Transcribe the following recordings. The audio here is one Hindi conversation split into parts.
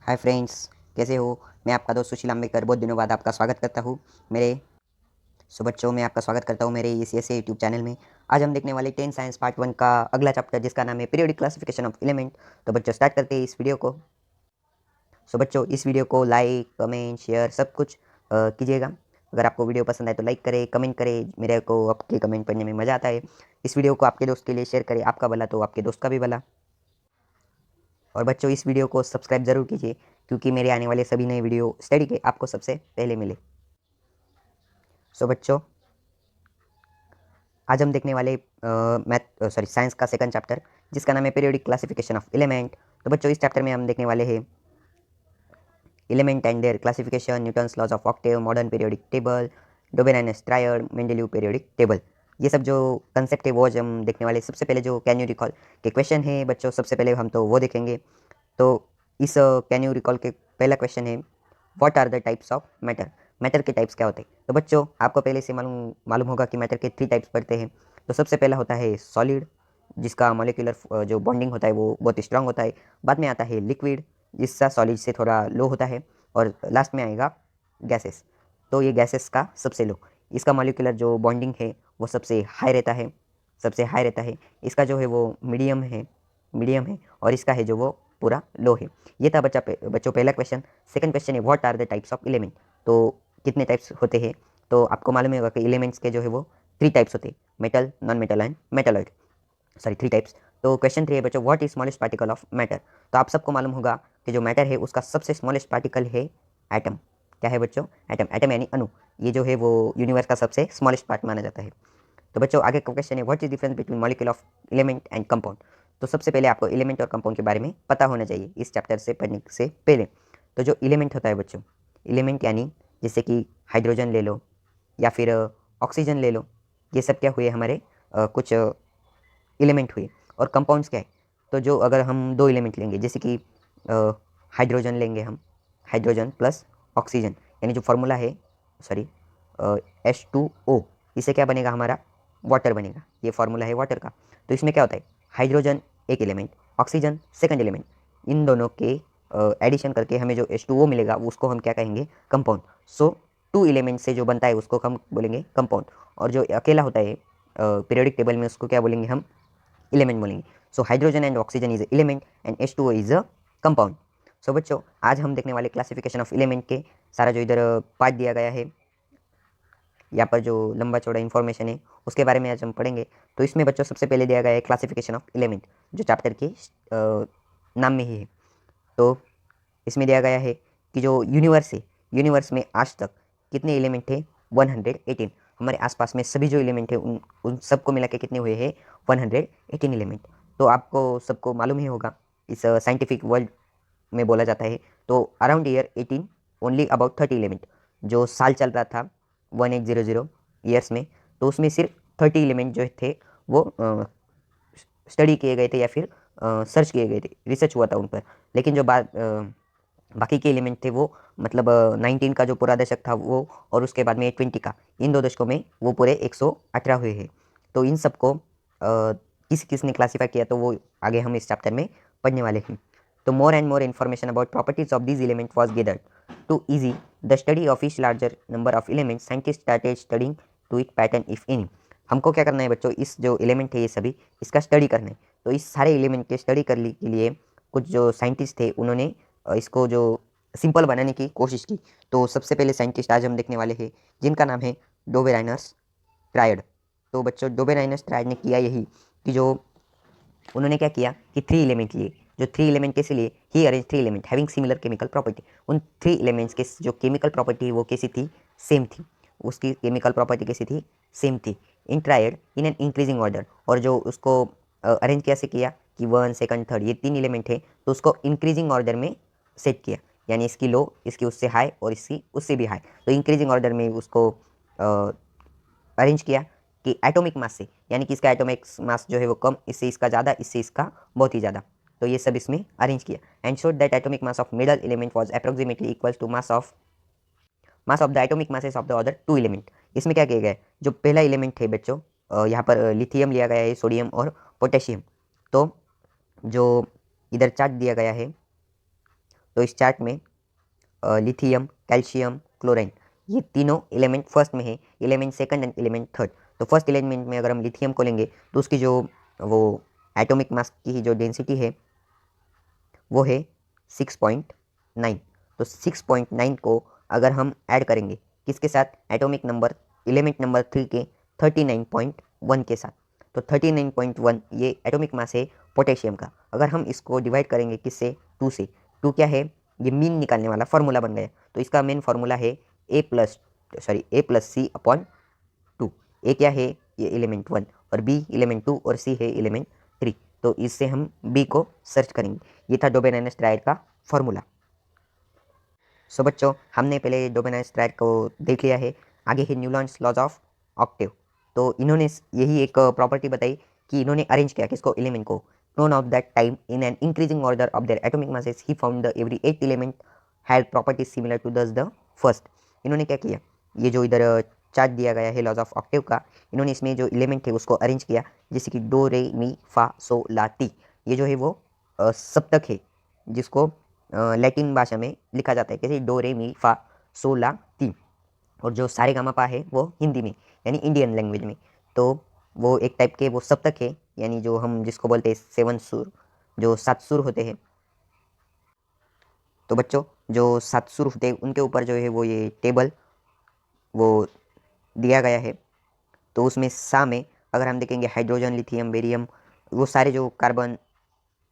हाय फ्रेंड्स, कैसे हो। मैं आपका दोस्त सुशील आम्बेकर बहुत दिनों बाद आपका स्वागत करता हूँ मेरे सो बच्चों में आपका स्वागत करता हूँ मेरे इस ऐसे यूट्यूब चैनल में। आज हम देखने वाले 10 साइंस पार्ट 1 का अगला चैप्टर जिसका नाम है पीरियोडिक क्लासिफिकेशन ऑफ एलिमेंट। तो बच्चों स्टार्ट करते हैं इस वीडियो को। सो बच्चों इस वीडियो को लाइक कमेंट शेयर सब कुछ कीजिएगा। अगर आपको वीडियो पसंद आए तो लाइक करें, कमेंट करें, मेरे को आपके कमेंट पढ़ने में मज़ा आता है। इस वीडियो को आपके दोस्त के लिए शेयर करें, आपका भला तो आपके दोस्त का भी भला। और बच्चों इस वीडियो को सब्सक्राइब जरूर कीजिए क्योंकि मेरे आने वाले सभी नए वीडियो स्टडी के आपको सबसे पहले मिले। सो बच्चों आज हम देखने वाले साइंस का सेकंड चैप्टर जिसका नाम है पीरियोडिक क्लासिफिकेशन ऑफ एलिमेंट। तो बच्चों इस चैप्टर में हम देखने वाले हैं element and their classification, Newton's laws of octave, modern periodic table, Dobereiner's triad, Mendeleev periodic table. ये सब जो कंसेप्ट है वो आज हम देखने वाले। सबसे पहले जो कैन यू रिकॉल के क्वेश्चन है बच्चों, सबसे पहले हम तो वो देखेंगे। तो इस कैन यू रिकॉल के पहला क्वेश्चन है what are the types of matter. Matter के टाइप्स क्या होते हैं। तो बच्चों आपको पहले से मालूम मालूम होगा कि मैटर के 3 टाइप्स पड़ते हैं। तो सबसे पहला होता है सॉलिड जिसका मॉलिक्यूलर जो बॉन्डिंग होता है वो बहुत स्ट्रांग होता है। बाद में आता है लिक्विड जिसका सॉलिड से थोड़ा लो होता है। और लास्ट में आएगा गैसेस। तो ये गैसेस का सबसे लो, इसका मॉलिक्यूलर जो बॉन्डिंग है वो सबसे हाई रहता है, सबसे हाई रहता है। इसका जो है वो मीडियम है और इसका है जो वो पूरा लो है। ये था बच्चों पहला क्वेश्चन। सेकंड क्वेश्चन है what are the types of element. तो कितने टाइप्स होते हैं। तो आपको मालूम होगा कि एलिमेंट्स के जो है वो 3 टाइप्स होते हैं, metal, non metal and metalloid. Sorry 3 types. तो क्वेश्चन 3 है बच्चों what is smallest particle of matter. तो आप सबको मालूम होगा कि जो मैटर है उसका सबसे स्मॉलेस्ट पार्टिकल है एटम। क्या है बच्चों? एटम। एटम यानी अणु। ये जो है वो यूनिवर्स का सबसे स्मॉलेस्ट पार्ट माना जाता है। तो बच्चों आगे का क्वेश्चन है what is difference between molecule of element and compound. तो सबसे पहले आपको एलिमेंट और कंपाउंड के बारे में पता होना चाहिए इस चैप्टर से पढ़ने से पहले। तो जो एलिमेंट होता है बच्चों, एलिमेंट यानी जैसे कि हाइड्रोजन ले लो या फिर ऑक्सीजन ले लो, ये सब क्या हुए हमारे कुछ एलिमेंट हुए। और कंपाउंड्स क्या है, तो जो अगर हम 2 एलिमेंट लेंगे जैसे कि हाइड्रोजन लेंगे हम, हाइड्रोजन प्लस ऑक्सीजन यानी जो फार्मूला है सॉरी H2O, इससे क्या बनेगा हमारा वाटर बनेगा। ये फार्मूला है वाटर का। तो इसमें क्या होता है हाइड्रोजन एक एलिमेंट, ऑक्सीजन सेकंड एलिमेंट, इन दोनों के एडिशन करके हमें जो H2O मिलेगा उसको हम क्या कहेंगे कंपाउंड। सो 2 एलिमेंट से जो बनता है उसको हम बोलेंगे कंपाउंड। और जो अकेला होता है पीरियोडिक टेबल में उसको क्या बोलेंगे हम एलिमेंट बोलेंगे। So hydrogen and oxygen is element and H2O is a compound. So बच्चों आज हम देखने वाले क्लासिफिकेशन ऑफ एलिमेंट के सारा जो इधर पार्ट दिया गया है, यहाँ पर जो लंबा चौड़ा इन्फॉर्मेशन है उसके बारे में आज हम पढ़ेंगे। तो इसमें बच्चों सबसे पहले दिया गया है क्लासिफिकेशन ऑफ एलिमेंट जो चैप्टर के नाम में ही है। तो इसमें दिया गया है कि जो यूनिवर्स है, यूनिवर्स में आज तक कितने एलिमेंट थे 118। हमारे आसपास में सभी जो एलिमेंट है उन सबको मिला के कितने हुए हैं 118 एलिमेंट। तो आपको सबको मालूम ही होगा इस साइंटिफिक वर्ल्ड में बोला जाता है। तो around year 18 only about 30 element, जो साल चल रहा था 1800 ईयर्स में, तो उसमें सिर्फ 30 एलिमेंट जो थे वो स्टडी किए गए थे या फिर सर्च किए गए थे, रिसर्च हुआ था उन पर। लेकिन जो बाकी के एलिमेंट थे वो मतलब 19 का जो पूरा दशक था वो और उसके बाद में 20 का, इन 2 दशकों में वो पूरे 118 हुए हैं। तो इन सबको किस किसने क्लासीफाई किया तो वो आगे हम इस चैप्टर में पढ़ने वाले हैं। तो more and more information about properties of this element was gathered to easy the study of each larger number of elements. Scientist started studying to it pattern if any. हमको क्या करना है बच्चों, इस जो एलिमेंट है ये सभी इसका स्टडी करना है। तो इस सारे एलिमेंट के स्टडी करने के लिए कुछ जो साइंटिस्ट थे उन्होंने इसको जो सिंपल बनाने की कोशिश की। तो सबसे पहले साइंटिस्ट आज हम देखने वाले हैं जिनका नाम है डोबेराइनस ट्रायड। तो बच्चों डोबेराइनस ट्रायड ने किया यही कि जो उन्होंने क्या किया कि 3 एलिमेंट लिए। जो 3 एलिमेंट कैसे लिए, ही arrange 3 element having similar chemical property. उन 3 एलिमेंट्स के जो केमिकल प्रॉपर्टी वो कैसी थी, सेम थी। उसकी केमिकल प्रॉपर्टी कैसी थी, सेम थी। In triad in an increasing order. और जो उसको अरेंज कैसे किया कि 1 सेकंड थर्ड ये 3 एलिमेंट है तो उसको इंक्रीजिंग ऑर्डर में सेट किया, यानी इसकी लो, इसकी उससे हाई और इसकी उससे भी हाई। तो इंक्रीजिंग ऑर्डर में उसको अरेंज किया कि एटॉमिक मास से, यानी कि इसका एटॉमिक मास जो है वो कम, इससे इसका ज़्यादा, इससे इसका बहुत ही ज़्यादा। तो ये सब इसमें अरेंज किया and showed that atomic mass of middle element was approximately equal to mass of the atomic masses of the other 2 element. इसमें क्या किया गया है, जो पहला एलिमेंट है बच्चों यहाँ पर लिथियम लिया गया है, सोडियम और पोटेशियम। तो जो इधर चार्ट दिया गया है तो इस चार्ट में लिथियम, कैल्शियम, क्लोराइन, ये तीनों एलिमेंट फर्स्ट में है, element second and element third. तो फर्स्ट एलिमेंट में अगर हम लिथियम को लेंगे तो उसकी जो वो एटॉमिक मास की जो डेंसिटी है वो है 6.9। तो 6.9 को अगर हम ऐड करेंगे किसके साथ, एटॉमिक नंबर एलिमेंट नंबर 3 के 39.1 के साथ, तो 39.1 ये एटॉमिक मास है पोटेशियम का। अगर हम इसको डिवाइड करेंगे किससे, 2 से, 2 क्या है, ये मीन निकालने वाला फॉर्मूला बन गया। तो इसका मेन फॉर्मूला है A+C/2। ए क्या है, ये एलिमेंट 1 और बी एलिमेंट 2 और सी है एलिमेंट 3। तो इससे हम बी को सर्च करेंगे। ये था डोबेन-स्ट्रायर का फॉर्मूला। सो बच्चों, हमने पहले डोबेन-स्ट्रायर को देख लिया है। आगे है न्यूलन्स लॉज ऑफ ऑक्टेव। तो इन्होंने यही एक प्रॉपर्टी बताई कि इन्होंने अरेंज किया किसको, एलिमेंट को। Known of that time in an increasing order of their atomic masses he found the every 8 element had properties similar to the first. इन्होंने क्या किया, ये जो इधर चार्ट दिया गया है लॉज ऑफ ऑक्टेव का, इन्होंने इसमें जो एलिमेंट थे उसको अरेंज किया, जैसे कि डो रे मी फा सो ला टी। ये जो है वो सप्तक है, जिसको लैटिन भाषा में लिखा जाता है कैसे, डो रे मी फा सो ला टी। और जो सारे गामा पा है वो हिंदी में, यानी इंडियन लैंग्वेज में। तो वो एक टाइप के वो सप्तक है, यानी जो हम जिसको बोलते हैं 7 सुर, जो 7 सुर होते हैं। तो बच्चों, जो 7 सुर होते हैं उनके ऊपर जो है वो ये टेबल वो दिया गया है। तो उसमें सा में अगर हम देखेंगे हाइड्रोजन, लिथियम, बेरियम, वो सारे जो कार्बन,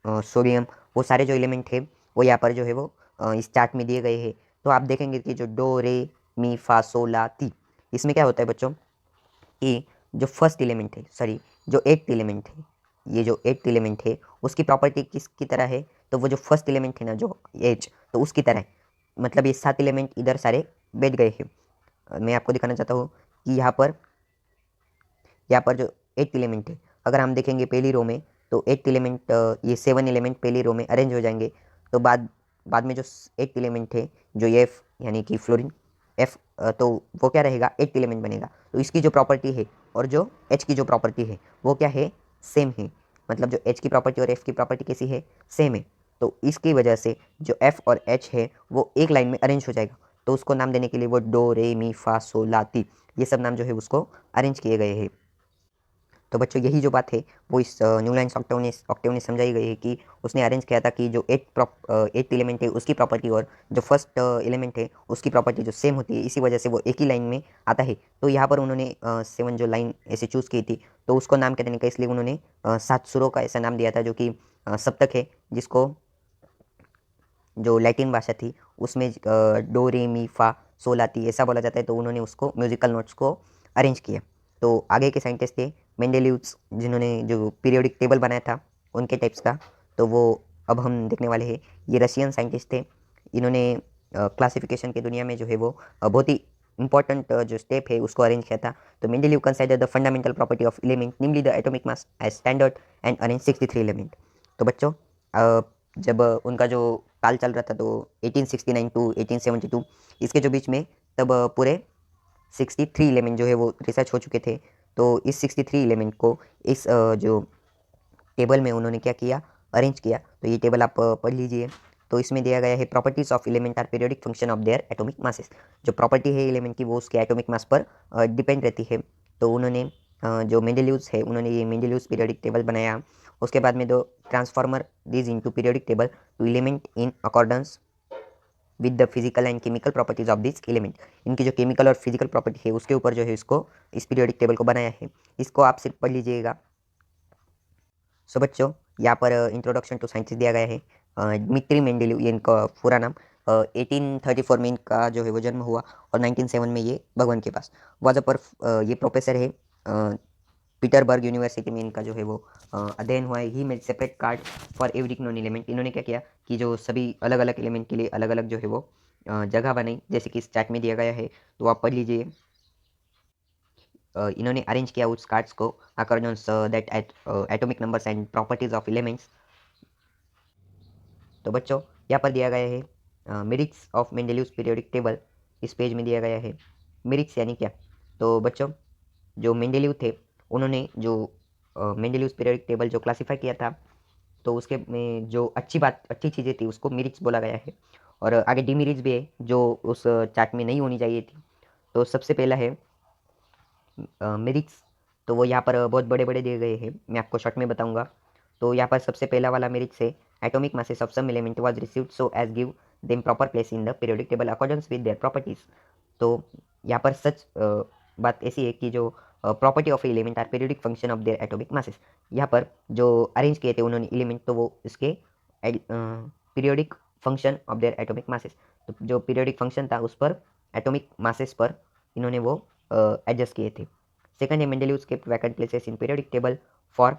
सोडियम, वो सारे जो एलिमेंट थे वो यहाँ पर जो है वो इस चार्ट में दिए गए हैं। तो आप देखेंगे कि जो डो रे मी फा सो ला ती, इसमें क्या होता है बच्चों कि जो फर्स्ट एलिमेंट है, सॉरी जो एट्थ एलिमेंट है, ये जो एट्थ एलिमेंट है उसकी प्रॉपर्टी किसकी तरह है, तो वो जो फर्स्ट एलिमेंट है ना जो एच, तो उसकी तरह है। मतलब ये 7 एलिमेंट इधर सारे बैठ गए हैं। मैं आपको दिखाना चाहता हूँ कि यहाँ पर जो एट्थ एलिमेंट है, अगर हम देखेंगे पहली रो में, तो एट्थ एलिमेंट, ये 7 एलिमेंट पहली रो में अरेंज हो जाएंगे। तो बाद में जो एट्थ एलिमेंट है, जो एफ यानी कि फ्लोरीन एफ, तो वो क्या रहेगा, एट्थ एलिमेंट बनेगा। तो इसकी जो प्रॉपर्टी है और जो एच की जो प्रॉपर्टी है वो क्या है, सेम है। मतलब जो एच की प्रॉपर्टी और एफ की प्रॉपर्टी कैसी है, सेम है। तो इसकी वजह से जो एफ और एच है वो एक लाइन में अरेंज हो जाएगा। तो उसको नाम देने के लिए वो डो रे मी फा सो ला ती, ये सब नाम जो है उसको अरेंज किए गए हैं। तो बच्चों, यही जो बात है वो इस न्यूलाइंस ऑक्टेव ने समझाई गई है कि उसने अरेंज किया था कि जो एट्थ एलिमेंट है उसकी प्रॉपर्टी और जो फर्स्ट एलिमेंट है उसकी प्रॉपर्टी जो सेम होती है, इसी वजह से वो एक ही लाइन में आता है। तो यहाँ पर उन्होंने 7 जो लाइन ऐसे चूज़ की थी, तो उसको नाम क्या देने का, इसलिए उन्होंने 7 सुरों का ऐसा नाम दिया था, जो कि सप्तक है, जिसको जो लैटिन भाषा थी उसमें डो रे मी फा सो ला ती ऐसा बोला जाता है। तो उन्होंने उसको म्यूजिकल नोट्स को अरेंज किया। तो आगे के साइंटिस्ट थे मेंडेलिव्स, जिन्होंने जो पीरियोडिक टेबल बनाया था उनके टाइप्स का, तो वो अब हम देखने वाले हैं। ये रशियन साइंटिस्ट थे। इन्होंने क्लासिफिकेशन की दुनिया में जो है वो बहुत ही इंपॉर्टेंट जो स्टेप है उसको अरेंज किया था। तो Mendeleev consider the fundamental property of element, namely the atomic mass as standard and arrange 63 element. तो बच्चों, जब उनका जो काल चल रहा था, तो 1869 टू 1872 इसके जो बीच में, तब पूरे 63 एलिमेंट जो है वो रिसर्च हो चुके थे। तो इस 63 एलिमेंट को इस जो टेबल में उन्होंने क्या किया, अरेंज किया। तो ये टेबल आप पढ़ लीजिए। तो इसमें दिया गया है properties of element are periodic function of their atomic masses. जो प्रॉपर्टी है एलिमेंट की वो उसके एटॉमिक मास पर डिपेंड रहती है। तो उन्होंने जो मेंडेलिव्स है उन्होंने ये मेंडेलिव्स पीरियोडिक टेबल बनाया। उसके बाद में दो transformer this into periodic table to element in accordance with the physical and chemical properties of this element. इनकी जो केमिकल और फिजिकल प्रॉपर्टी है उसके ऊपर जो है इसको, इस पीरियोडिक टेबल को बनाया है। इसको आप सिर्फ पढ़ लीजिएगा। सो बच्चों, यहाँ पर इंट्रोडक्शन टू साइंटिस्ट दिया गया है। डिमित्री मेंडेलीव, ये इनका पूरा नाम। 1834 में इनका जो है वो जन्म हुआ और 1907 में ये भगवान के पास वाज पर ये प्रोफेसर है। पीटरबर्ग यूनिवर्सिटी में इनका जो है वो अध्ययन हुआ है। He made separate card for every non element. इन्होंने क्या किया कि जो सभी अलग अलग एलिमेंट के लिए अलग अलग जो है वो जगह बनाई, जैसे कि इस चार्ट में दिया गया है। तो आप पढ़ लीजिए। इन्होंने अरेंज किया उस कार्ड्स को according that atomic numbers and properties of elements. तो बच्चों, यहाँ पर दिया गया है मेरिट्स ऑफ मेंडेलिव्स पीरियोडिक टेबल। इस पेज में दिया गया है मेरिट्स यानी क्या। तो बच्चों, जो मेंडेलीव थे उन्होंने जो मेंडेलिव्स पीरियोडिक टेबल जो क्लासीफाई किया था, तो उसके में जो अच्छी चीज़ें थी उसको मेरिट्स बोला गया है। और आगे डिमेरिट्स भी है जो उस चार्ट में नहीं होनी चाहिए थी। तो सबसे पहला है मेरिट्स, तो वो यहाँ पर बहुत बड़े बड़े दिए गए हैं, मैं आपको शॉर्ट में बताऊंगा। तो यहाँ पर सबसे पहला वाला मेरिट्स है atomic masses of some element was received so as give them proper place in the periodic table accordance with their properties. तो यहाँ पर सच बात ऐसी है कि जो property of element are periodic function of their atomic masses। यहाँ पर जो अरेंज किए थे उन्होंने एलिमेंट, तो वो इसके periodic function of their atomic masses, तो जो पीरियोडिक फंक्शन था उस पर एटॉमिक masses पर इन्होंने वो एडजस्ट किए थे। सेकंड है Mendeleev's kept vacant places in periodic table for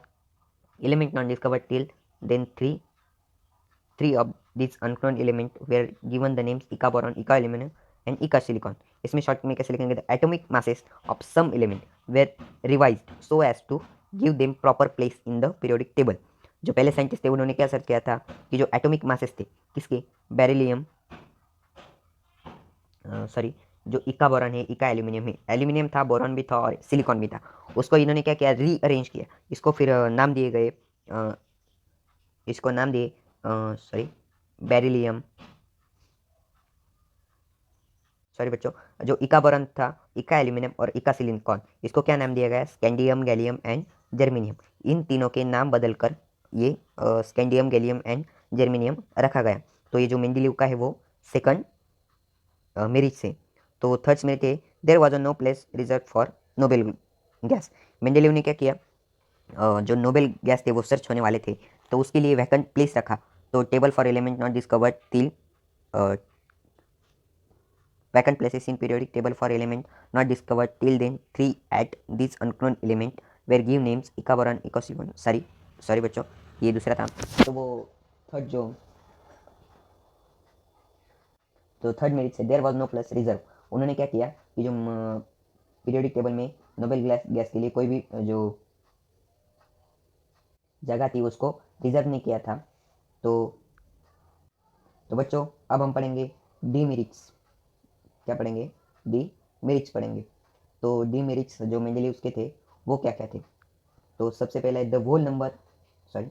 element not discovered till then three of these unknown element were given the names Ika boron, Ika aluminum and Ika silicon। इसमें शॉर्ट में कैसे लिखेंगे, the atomic masses of some element were revised so as to give them proper place in the periodic table। जो पहले साइंटिस्ट थे उन्होंने क्या सर्च किया था कि जो एटॉमिक मासेस थे किसके, बेरिलियम, सॉरी जो इका बोरॉन है, इका एल्यूमिनियम है, एल्यूमिनियम था, बोरॉन भी था और सिलिकॉन भी था, उसको इन्होंने क्या किया, रीअरेंज किया। इसको फिर नाम दिए गए, इसको नाम दिए सॉरी बेरिलियम, सॉरी बच्चों, जो इका बोरॉन था, इका एल्यूमिनियम और इका सिलिकॉन, इसको क्या नाम दिया गया, स्कैंडियम, गैलियम एंड जर्मेनियम। इन तीनों के नाम बदलकर ये स्कैंडियम, गैलियम एंड जर्मेनियम रखा गया। तो ये जो मेंडलीव का है वो सेकंड मेरिट से। तो थर्ड मेरिट है there was no place reserve for noble gas. Mendeleev ने क्या किया, जो नोबेल गैस थे वो सर्च होने वाले थे, तो उसके लिए वैकेंट प्लेस रखा। तो table for element not discovered till vacant places in periodic table for element not discovered till then 3 at these unknown element were give names Ika-boron, Ika-silicon। Sorry बच्चों, ये दूसरा था। तो वो थर्ड जो तो थर्ड मेरिट से there was no place reserve. उन्होंने क्या किया कि जो पीरियोडिक टेबल में नोबेल गैस के लिए कोई भी जो जगह थी उसको रिजर्व नहीं किया था। तो बच्चों अब हम पढ़ेंगे डी मेरिट्स। क्या पढ़ेंगे, डी मेरिट्स पढ़ेंगे। तो डी मेरिट्स जो मेंडलीव्स के थे वो क्या क्या थे। तो सबसे पहला है the whole number, sorry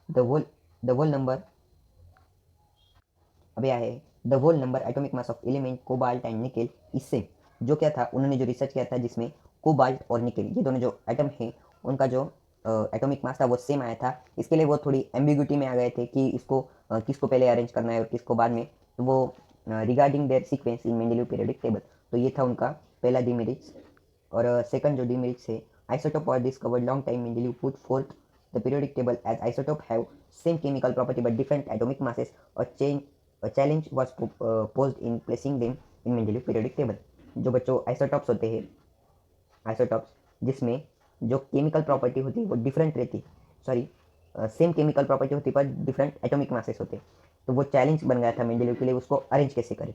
the whole number, अब यह है the whole number atomic mass of element cobalt and nickel. इससे जो क्या था, उन्होंने जो रिसर्च किया था जिसमें कोबाल्ट और निकेल ये दोनों जो एटम हैं उनका जो एटॉमिक मास था वो सेम आया था। इसके लिए वो थोड़ी एम्बिग्यूटी में आ गए थे कि इसको किसको पहले अरेंज करना है और किसको बाद में। तो वो regarding their sequence in Mendeleev periodic table, तो ये था उनका पहला डिमेरिट्स। और सेकंड जो डिमेरिट्स है आइसोटोप और discovered long time Mendeleev put fourth the periodic table as isotope have same chemical property but different atomic masses। A challenge was posed in placing them in Mendeleev periodic table। जो बच्चों आइसोटॉप्स होते हैं, आइसोटॉप्स जिसमें जो केमिकल प्रॉपर्टी होती है वो डिफरेंट रहती है, सॉरी सेम केमिकल प्रॉपर्टी होती है पर डिफरेंट एटॉमिक मासेस होते हैं। तो वो चैलेंज बन गया था मेंडलीव के लिए, उसको अरेंज कैसे करें,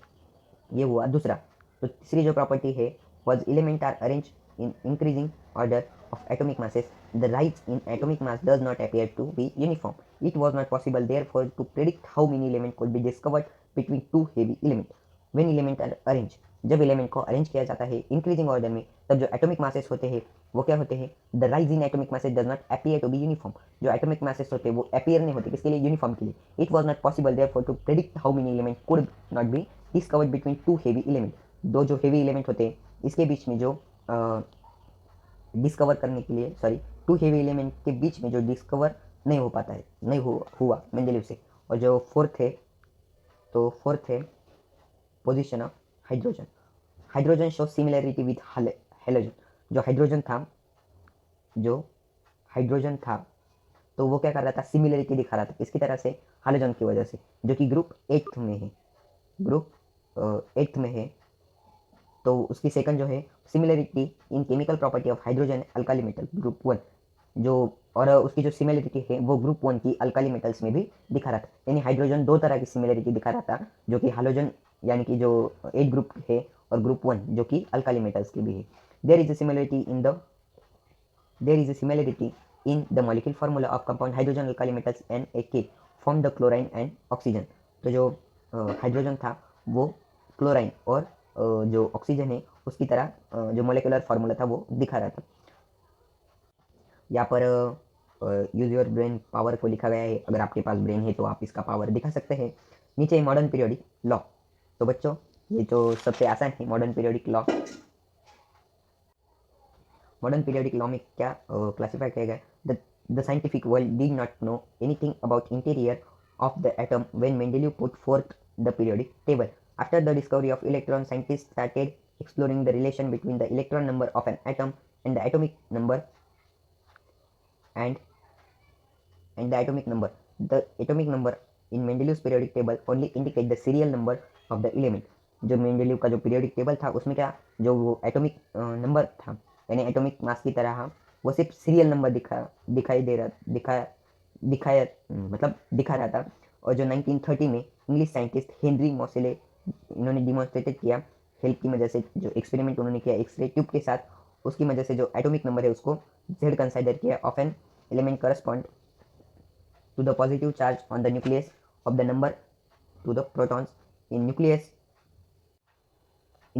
ये हुआ दूसरा। तो तीसरी जो प्रॉपर्टी है was element are arranged in increasing order of atomic masses। The rise in atomic mass does not appear to be uniform। It was not possible therefore to predict how many elements could be discovered between two heavy elements। When elements are arranged, जब एलिमेंट को अरेंज किया जाता है इंक्रीजिंग ऑर्डर में, तब जो एटॉमिक मासेस होते हैं वो क्या होते हैं, the rise in atomic masses does not appear to be uniform. जो एटॉमिक मासेस होते हैं वो अपीयर नहीं होते, किसके लिए, यूनिफॉर्म के लिए। It was not possible therefore to predict how many element could not be discovered between two heavy element. दो जो हेवी एलिमेंट होते हैं इसके बीच में जो डिस्कवर करने के लिए, सॉरी टू हेवी एलिमेंट के बीच में जो डिस्कवर नहीं हो पाता है, नहीं हुआ मेंडलीव से। और जो फोर्थ है, तो फोर्थ है position of hydrogen. Hydrogen show similarity with halogen. जो हाइड्रोजन था, जो हाइड्रोजन था तो वो क्या कर रहा था, सिमिलरिटी दिखा रहा था इसकी तरह से हाइड्रोजन की वजह से, जो कि ग्रुप 8 में है, ग्रुप 8 में है। तो उसकी सेकंड जो है similarity in chemical property of hydrogen alkali metal group 1, जो और उसकी जो सिमिलरिटी है वो ग्रुप 1 की अल्काली मेटल्स में भी दिखा रहा था। यानी हाइड्रोजन दो तरह की सिमिलरिटी दिखा रहा था, जो कि हाइड्रोजन यानी कि जो 8 ग्रुप है और ग्रुप 1 जो कि अल्काली मेटल्स की भी है। There is a similarity in the molecule formula of compound hydrogen alkali metals NaK form the chlorine and oxygen। तो जो हाइड्रोजन था वो क्लोराइन और जो ऑक्सीजन है उसकी तरह जो मोलिकुलर फार्मूला था वो दिखा रहा था। यहाँ पर यूज योर ब्रेन पावर को लिखा गया है, अगर आपके पास ब्रेन है तो आप इसका पावर दिखा सकते हैं। नीचे मॉडर्न पीरियोडिक लॉ। तो बच्चों ये जो सबसे आसान है modern periodic law. Modern periodic law में क्या क्लासिफाई किया गया, the scientific world did not know anything about interior of the atom when Mendeleev put fourth the periodic table. After the discovery of electron, scientist started exploring the relation between the electron number of an atom and the atomic number and the atomic number. The atomic number in Mendeleev's periodic table only indicate the serial number of the element. जो मेंडेलीव का जो पीरियोडिक टेबल था उसमें क्या जो वो एटॉमिक नंबर था यानी एटॉमिक मास की तरह वो सिर्फ सीरियल नंबर दिखा रहा था। और जो 1930 में इंग्लिश साइंटिस्ट हेनरी मोसेले इन्होंने डिमॉन्स्ट्रेटेड किया हेल्प की वजह से, जो एक्सपेरिमेंट उन्होंने किया एक्सरे ट्यूब के साथ, उसकी वजह से जो एटॉमिक नंबर है उसको Z कंसिडर किया of an element correspond to the positive charge on the nucleus of the number to the protons in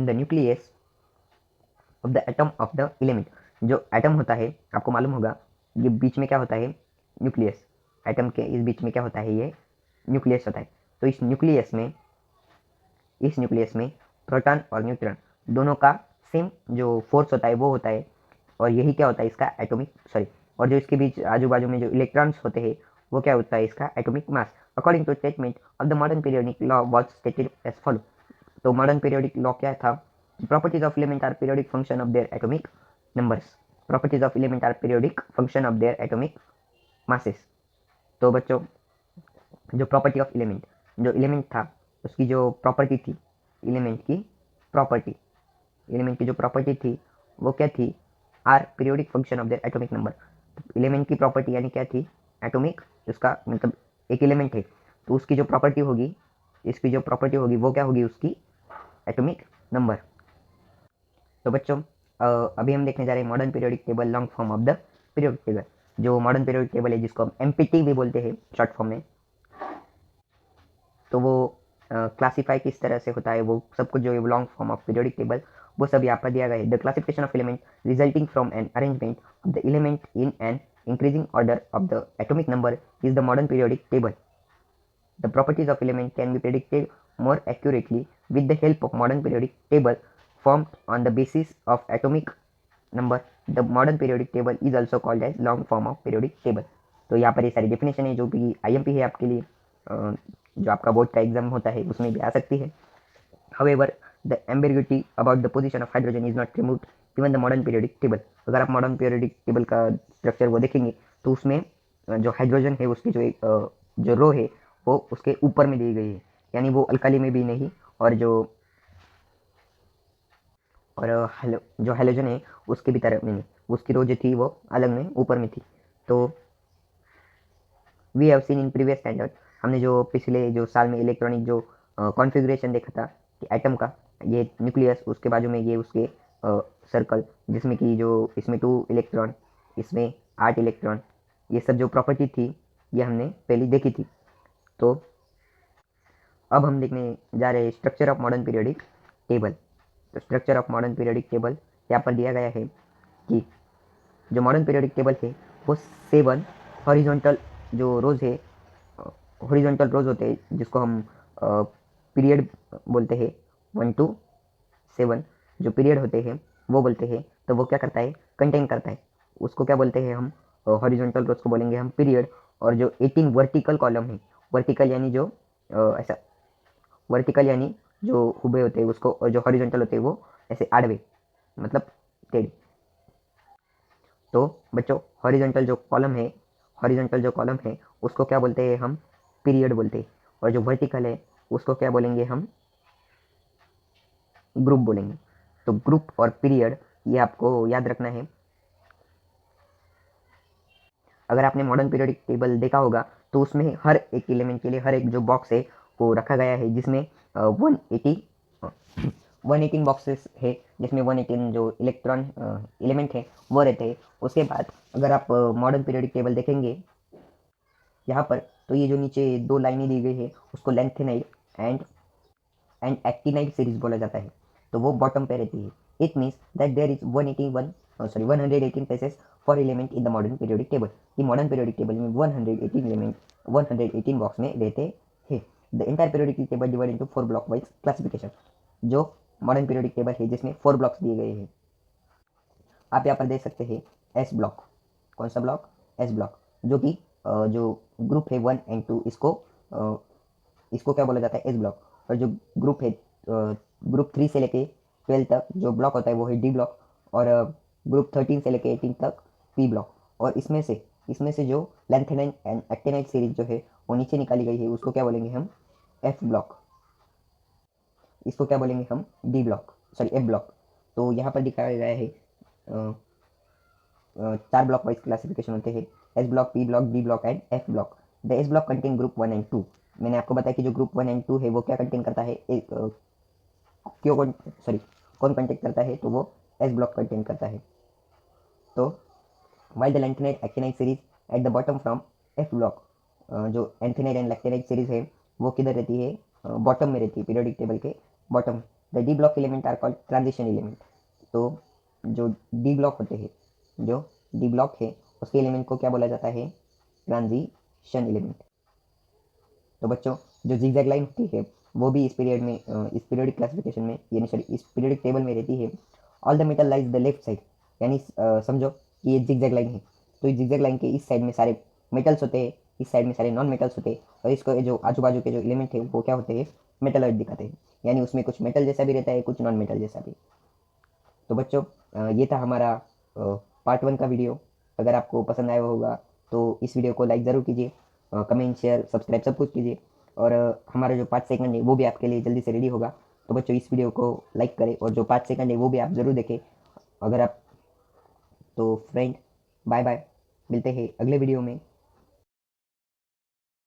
the nucleus of the atom of the element। जो एटम होता है आपको मालूम होगा ये बीच में क्या होता है, न्यूक्लियस। एटम के इस बीच में क्या होता है, ये न्यूक्लियस होता है। तो इस न्यूक्लियस में प्रोटॉन और न्यूट्रॉन दोनों का सेम जो फोर्स होता है वो होता है, और यही क्या होता है इसका और जो इसके बीच आजू बाजू में जो इलेक्ट्रॉन्स होते हैं वो क्या होता है इसका atomic mass. According to statement of the modern periodic law was stated as follow. तो मॉडर्न पीरियोडिक लॉ क्या था, properties of element are periodic function of their atomic numbers. Properties of element are periodic function of their atomic masses. तो बच्चों जो प्रॉपर्टी ऑफ एलिमेंट, जो एलिमेंट था उसकी जो प्रॉपर्टी थी, एलिमेंट की जो प्रॉपर्टी थी वो क्या थी, are periodic function of their atomic number. Element की प्रॉपर्टी यानी क्या थी, एटॉमिक, उसका मतलब एक एलिमेंट है तो उसकी जो प्रॉपर्टी होगी, इसकी जो प्रॉपर्टी होगी वो क्या होगी, उसकी एटॉमिक नंबर। तो बच्चों अभी हम देखने जा रहे हैं modern periodic table, long form of the periodic table. जो मॉडर्न पीरियोडिक टेबल है जिसको हम एमपीटी भी बोलते हैं शॉर्ट फॉर्म में, तो वो क्लासीफाई किस तरह से होता है वो सब कुछ जो है long form of periodic table वो सब यहाँ पर दिया गया है। The classification of element resulting from an arrangement of the element in an increasing order of the atomic number is the modern periodic table. The properties of element can be predicted more accurately with the help of modern periodic table formed on the basis of atomic number. The modern periodic table is also called as long form of periodic table. तो यहाँ पर ये सारी डेफिनेशन है जो भी IMP है आपके लिए, जो आपका बोर्ड का एग्जाम होता है उसमें भी आ सकती है। However, the ambiguity about the position of hydrogen is not removed given the modern periodic table. अगर आप मॉडर्न पीरियोडिक टेबल का स्ट्रक्चर वो देखेंगे तो उसमें जो हाइड्रोजन है उसकी जो रो है वो उसके ऊपर में दी गई है, यानी वो अल्काली में भी नहीं, और जो हाइड्रोजन है उसके भी तरफ में नहीं, उसकी रो जो थी वो अलग में ऊपर में थी। तो we have seen in previous standard, हमने जो पिछले जो साल में इलेक्ट्रॉनिक जो कॉन्फ़िगरेशन देखा था कि एटम का ये न्यूक्लियस, उसके बाजू में ये उसके सर्कल जिसमें कि जो इसमें 2 इलेक्ट्रॉन, इसमें 8 इलेक्ट्रॉन, ये सब जो प्रॉपर्टी थी ये हमने पहले देखी थी। तो अब हम देखने जा रहे हैं structure of modern periodic table. तो structure of modern periodic table यहाँ पर दिया गया है कि जो मॉडर्न पीरियोडिक टेबल है वो 7 हॉरिजॉन्टल जो रोज है, हॉरिजॉन्टल रोज होते हैं जिसको हम पीरियड बोलते हैं, 1 to 7 जो पीरियड होते हैं वो बोलते हैं। तो वो क्या करता है, कंटेन करता है, उसको क्या बोलते हैं हम, हॉरिजॉन्टल रोज को बोलेंगे हम पीरियड। और जो 18 वर्टिकल कॉलम है, वर्टिकल यानी जो ऐसा, वर्टिकल यानी जो उभे होते हैं उसको, और जो हॉरिजॉन्टल होते हैं वो ऐसे आड़वे मतलब टेढ़े। तो बच्चों हॉरिजॉन्टल जो कॉलम है उसको क्या बोलते हैं हम, पीरियड बोलते हैं, और जो वर्टिकल है उसको क्या बोलेंगे हम, ग्रुप बोलेंगे। तो ग्रुप और पीरियड ये आपको याद रखना है। अगर आपने मॉडर्न पीरियोडिक टेबल देखा होगा तो उसमें हर एक एलिमेंट के लिए हर एक जो बॉक्स है वो रखा गया है, जिसमें 118 बॉक्सेस है, जिसमें 118 जो इलेक्ट्रॉन एलिमेंट है वो रहते हैं। उसके बाद अगर आप मॉडर्न पीरियोडिक टेबल देखेंगे यहाँ पर, तो ये जो नीचे 2 लाइनें दी गई है उसको लेंथेनाइड एंड एक्टिनाइड सीरीज बोला जाता है, तो वो बॉटम पे रहती है। It means that there is 118 places for element in the modern periodic table. कि मॉडर्न पीरियोडिक टेबल में 118 एलिमेंट 118 बॉक्स में रहते हैं। The entire periodic table divide into 4 block wise classification. जो मॉडर्न पीरियोडिक टेबल है जिसमें 4 ब्लॉक्स दिए गए हैं। आप यहाँ पर देख सकते हैं एस ब्लॉक। कौन सा ब्लॉक? S block. जो कि जो ग्रुप है 1 एंड 2 इसको क्या बोला जाता है? S block. और जो ग्रुप है ग्रुप 3 से लेके 12 तक जो ब्लॉक होता है वो है डी ब्लॉक। और ग्रुप 13 से लेके 18 तक पी ब्लॉक। और इसमें से जो लैंथेनाइन एंड एक्टिनाइड सीरीज जो है वो नीचे निकाली गई है उसको क्या बोलेंगे हम? F block. इसको क्या बोलेंगे हम? D block, sorry F block. तो यहाँ पर दिखाया गया है 4 ब्लॉक वाइज क्लासिफिकेशन होते हैं, S block, P block, D block and F block. The S block contain group 1 and 2। मैंने आपको बताया कि जो ग्रुप 1 एंड 2 है वो क्या कंटेन करता है? कौन कंटेन करता है? तो वो एस ब्लॉक कंटेन करता है। तो while the lanthanide actinide series at the bottom from F block. जो एंथेनाइड एंड लैक्टेनाइड सीरीज है वो किधर रहती है? बॉटम में रहती है, पीरियोडिक टेबल के bottom. The D block element are called transition element. तो जो डी ब्लॉक होते हैं, जो डी ब्लॉक है उसके एलिमेंट को क्या बोला जाता है? Transition element. तो बच्चों जो जिगजैग लाइन होती है वो भी इस पीरियड में इस पीरियोडिक क्लासिफिकेशन में, यानी सॉरी इस पीरियोडिक टेबल में रहती है। All the metal lies the left side. यानी समझो कि ये जिगजैग लाइन है, तो इस जिगजैग लाइन के इस साइड में सारे मेटल्स होते हैं, इस साइड में सारे नॉन मेटल्स होते हैं। और इसको जो आजू बाजू के जो एलिमेंट है वो क्या होते हैं? मेटलॉइड दिखाते हैं। यानी उसमें कुछ मेटल जैसा भी रहता है, कुछ नॉन मेटल जैसा भी। तो बच्चों ये था हमारा पार्ट 1 का वीडियो। अगर आपको पसंद आया होगा तो इस वीडियो को लाइक ज़रूर कीजिए, कमेंट, शेयर, सब्सक्राइब सब कुछ कीजिए। और हमारा जो 5 सेकंड है वो भी आपके लिए जल्दी से रेडी होगा। तो बच्चों इस वीडियो को लाइक करें और जो 5 सेकंड है वो भी आप ज़रूर देखें। अगर आप तो फ्रेंड, बाय बाय, मिलते हैं अगले वीडियो में।